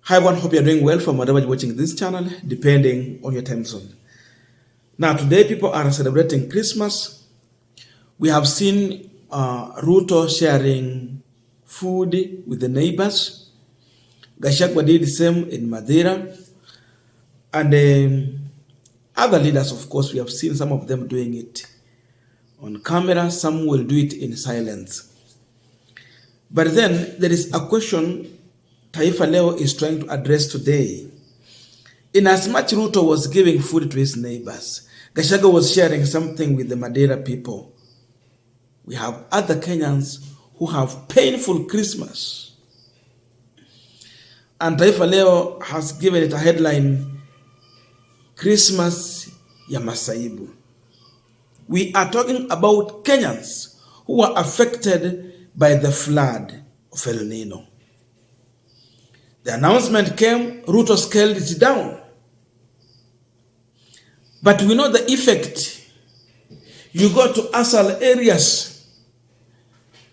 Hi everyone, hope you're doing well from wherever you're watching this channel, depending on your time zone. Now today people are celebrating Christmas. We have seen Ruto sharing food with the neighbors. Gachagua did the same in Madeira. And other leaders, of course, we have seen some of them doing it on camera. Some will do it in silence. But then there is a question Taifa Leo is trying to address today. In as much Ruto was giving food to his neighbors, Gachagua was sharing something with the Madeira people. We have other Kenyans who have painful Christmas. And Taifa Leo has given it a headline, Christmas ya Masaibu. We are talking about Kenyans who were affected by the flood of El Nino. The announcement came, Ruto scaled it down. But we know the effect. You go to ASAL areas,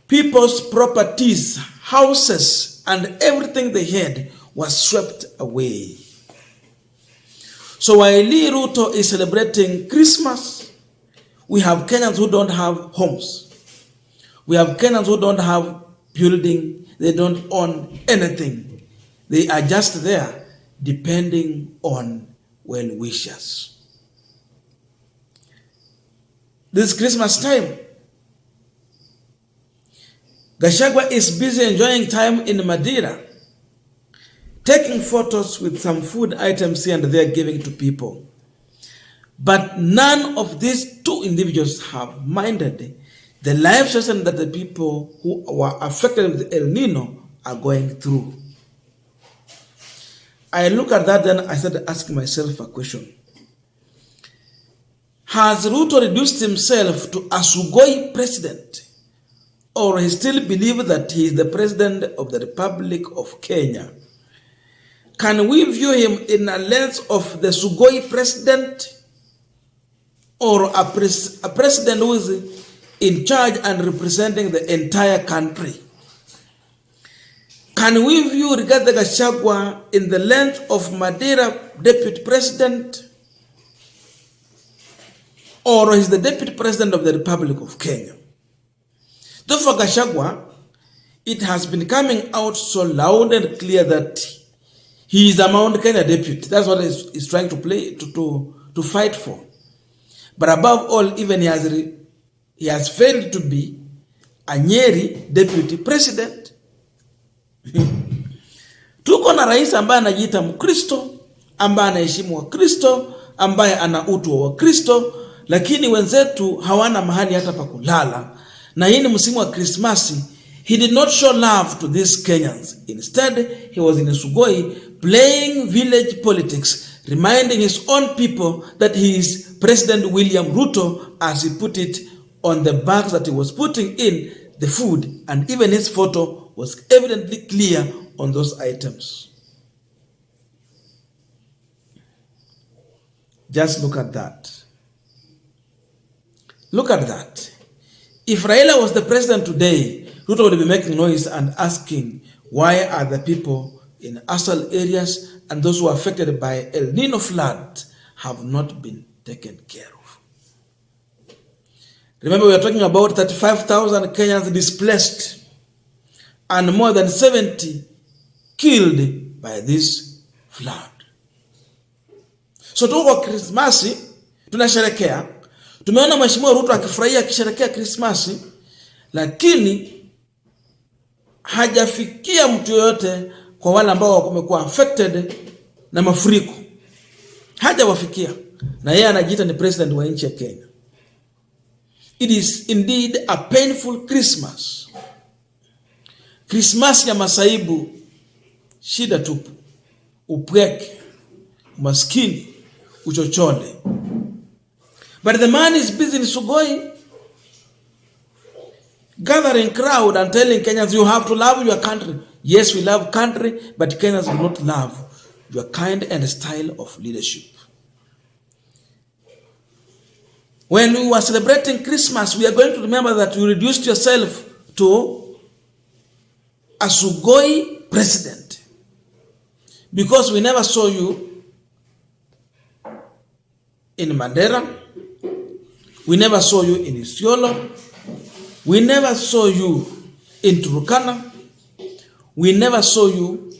people's properties, houses, and everything they had was swept away. So while Ruto is celebrating Christmas, we have Kenyans who don't have homes. We have Kenyans who don't have building, they don't own anything. They are just there depending on well-wishers. This Christmas time, Gachagua is busy enjoying time in Madeira, taking photos with some food items here and there, giving to people. But none of these two individuals have minded the life situation that the people who were affected with El Nino are going through. I look at that, then I started asking myself a question. Has Ruto reduced himself to a Sugoi president, or he still believes that he is the president of the Republic of Kenya? Can we view him in a lens of the Sugoi president, or a president who is in charge and representing the entire country? Can we view Rigathi Gachagua in the lens of Madeira deputy president, or is the deputy president of the Republic of Kenya? Though for Gachagua, it has been coming out so loud and clear that he is a Mount Kenya deputy. That's what he's trying to play to fight for. But above all, even he has failed to be a Nyeri deputy president. Tuko na rais ambaye anajiita Mkristo, ambaye anaheshimu Wakristo, ambaye ana utu wa Wakristo, lakini wenzetu hawana mahali hata pa kulala. Na hii ni msimu wa Krismasi. He did not show love to these Kenyans. Instead, he was in Sugoi playing village politics, reminding his own people that he is President William Ruto, as he put it on the bags that he was putting in the food, and even his photo was evidently clear on those items. Just look at that. Look at that. If Raila was the president today, Ruto would be making noise and asking, why are the people in ASAL areas and those who are affected by El Nino flood have not been taken care of? Remember, we are talking about 35,000 Kenyans displaced and more than 70 killed by this flood. So tuko Krismasi, tunasherekea. Tumeona Mheshimiwa Ruto akifurahia akisherekea Krismasi, lakini hajafikia mtu yoyote kwa wale ambao wamekuwa affected na mafuriko. Hajawafikia. Na yeye anajiita ni president wa nchi ya Kenya. It is indeed a painful Christmas. Krismasi ya Masaibu, shida tupu, upweke, umaskini, uchochole. But the man is busy in Sugoi, gathering crowd and telling Kenyans, you have to love your country. Yes, we love country, but Kenyans do not love your kind and style of leadership. When we were celebrating Christmas, we are going to remember that you reduced yourself to a Sugoi president. Because we never saw you in Mandera. We never saw you in Isiolo. We never saw you in Turkana. We never saw you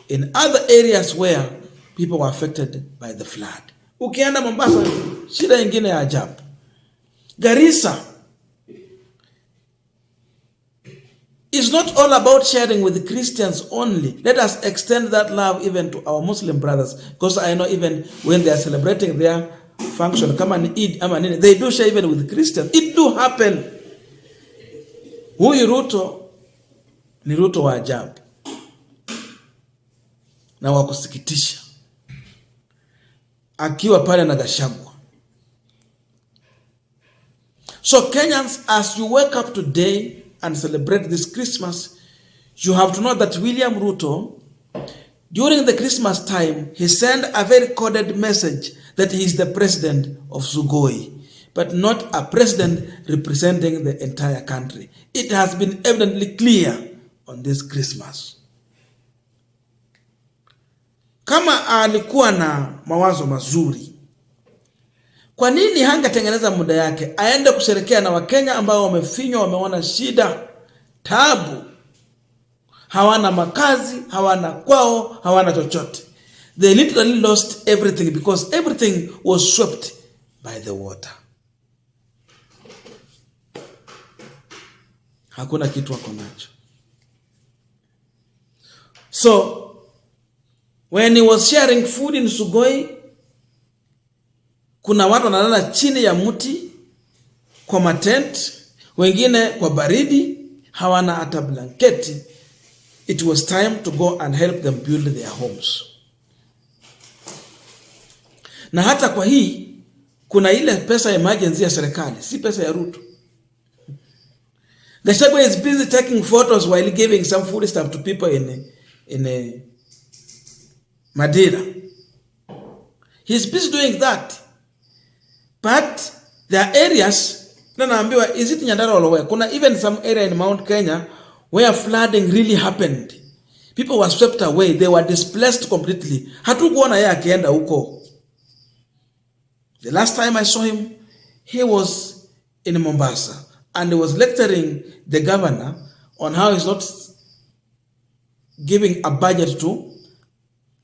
in other areas where people were affected by the flood. Ukienda Mombasa, shida ingine ya ajabu. Garissa is not all about sharing with Christians only. Let us extend that love even to our Muslim brothers, because I know even when they are celebrating their function, kama ni Eid ama nini, they do share even with Christians. It do happen. Huyu Ruto ni Ruto wa ajabu na wa kusikitisha, akiwa pale na Gachagua. So Kenyans, as you wake up today and celebrate this Christmas, you have to know that William Ruto, during the Christmas time, he sent a very coded message that he is the president of Sugoi, but not a president representing the entire country. It has been evidently clear on this Christmas. Kama alikuwa na mawazo mazuri, kwa nini hangetengeneza muda yake aende kusherekea na Wakenya ambao wamefinywa, wameona shida, tabu, hawana makazi, hawana kwao, hawana chochote. They literally lost everything because everything was swept by the water. Hakuna kitu wako nacho. So when he was sharing food in Sugoi, kuna watu wanalala chini ya mti kwa matent, wengine kwa baridi, hawana hata blanketi. It was time to go and help them build their homes. Na hata kwa hii kuna ile pesa emergency ya serikali, si pesa ya Ruto. Gachagua is busy taking photos while giving some food stuff to people in Madera. He's busy doing that. But there are areas, na naambiwa, is it Nyandarua or where? Kuna even some area in Mount Kenya where flooding really happened. People were swept away. They were displaced completely. Hatukuona yeye akienda huko. The last time I saw him, he was in Mombasa and he was lecturing the governor on how he's not giving a budget to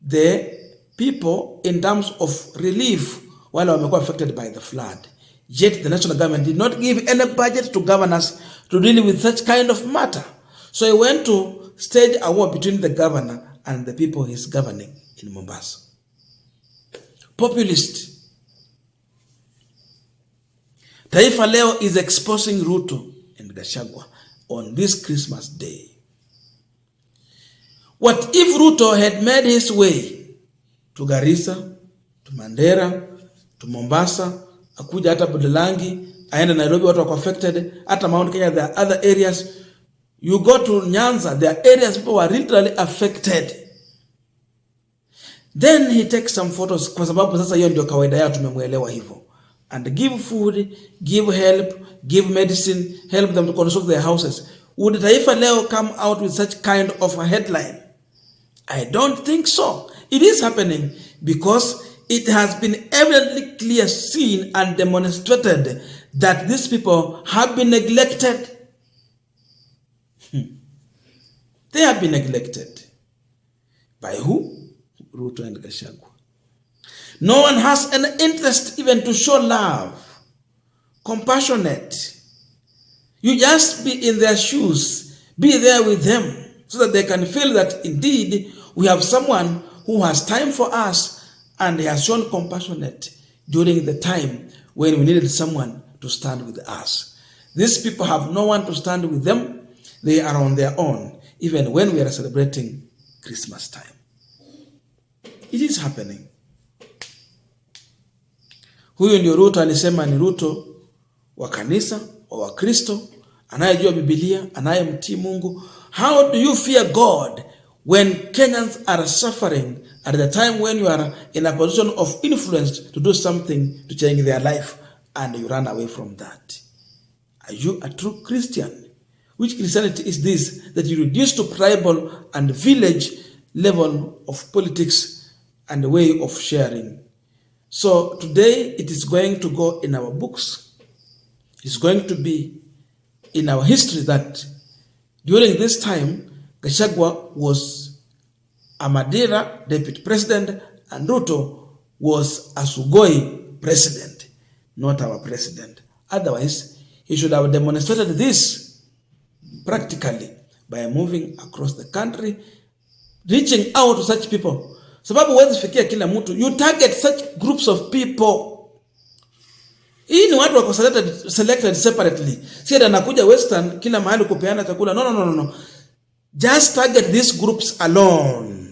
the people in terms of relief while wamekuwa affected by the flood. Yet the national government did not give any budget to governors to deal with such kind of matter. So he went to stage a war between the governor and the people he's governing in Mombasa. Populist. Taifa leo is exposing Ruto and Gachagua on this Christmas day. What if Ruto had made his way to Garissa, to Mandera, to Mombasa, akuja hata Budalangi, aenda Nairobi, watu wako affected, hata Mount Kenya, there are other areas. You go to Nyanza, there are areas people were literally affected. Then he takes some photos, kwa sababu sasa hiyo ndio kawaida yao, tumemuelewa hivyo. And give food, give help, give medicine, help them to construct their houses. Would Taifa leo come out with such kind of a headline? I don't think so. It is happening because it has been evidently clear seen and demonstrated that these people have been neglected. They have been neglected. By who? Ruto and Gachagua. No one has an interest even to show love, compassionate. You just be in their shoes, be there with them, so that they can feel that indeed we have someone who has time for us and he has shown compassionate during the time when we needed someone to stand with us. These people have no one to stand with them. They are on their own, even when we are celebrating Christmas time. It is happening. Huyu ndio Ruto alisema ni Ruto wa kanisa, wa Wakristo, anayejua Biblia, anayemtii Mungu. How do you fear God when Kenyans are suffering at the time when you are in a position of influence to do something to change their life and you run away from that? Are you a true Christian? Which Christianity is this that you reduce to tribal and village level of politics and the way of sharing. So today it is going to go in our books. It's going to be in our history that during this time, Gachagua was a Madira deputy president and Ruto was a Sugoi president, not our president. Otherwise, he should have demonstrated this practically by moving across the country, reaching out to such people. Sababu huwezi fikia kila mtu. You target such groups of people. Hii ni watu wako selected separately. Si anakuja Western kila mahali kupeana chakula. No. Just target these groups alone.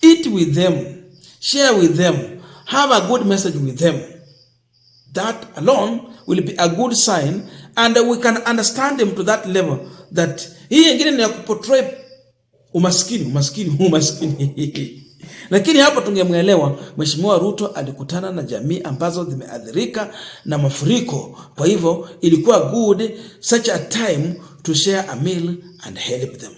Eat with them. Share with them. Have a good message with them. That alone will be a good sign, and we can understand him to that level that hii ingine ni ya kuportray umaskini. Lakini hapo tungemuelewa Mheshimiwa Ruto alikutana na jamii ambazo zimeathirika na mafuriko. Kwa hivyo ilikuwa good such a time to share a meal and help them.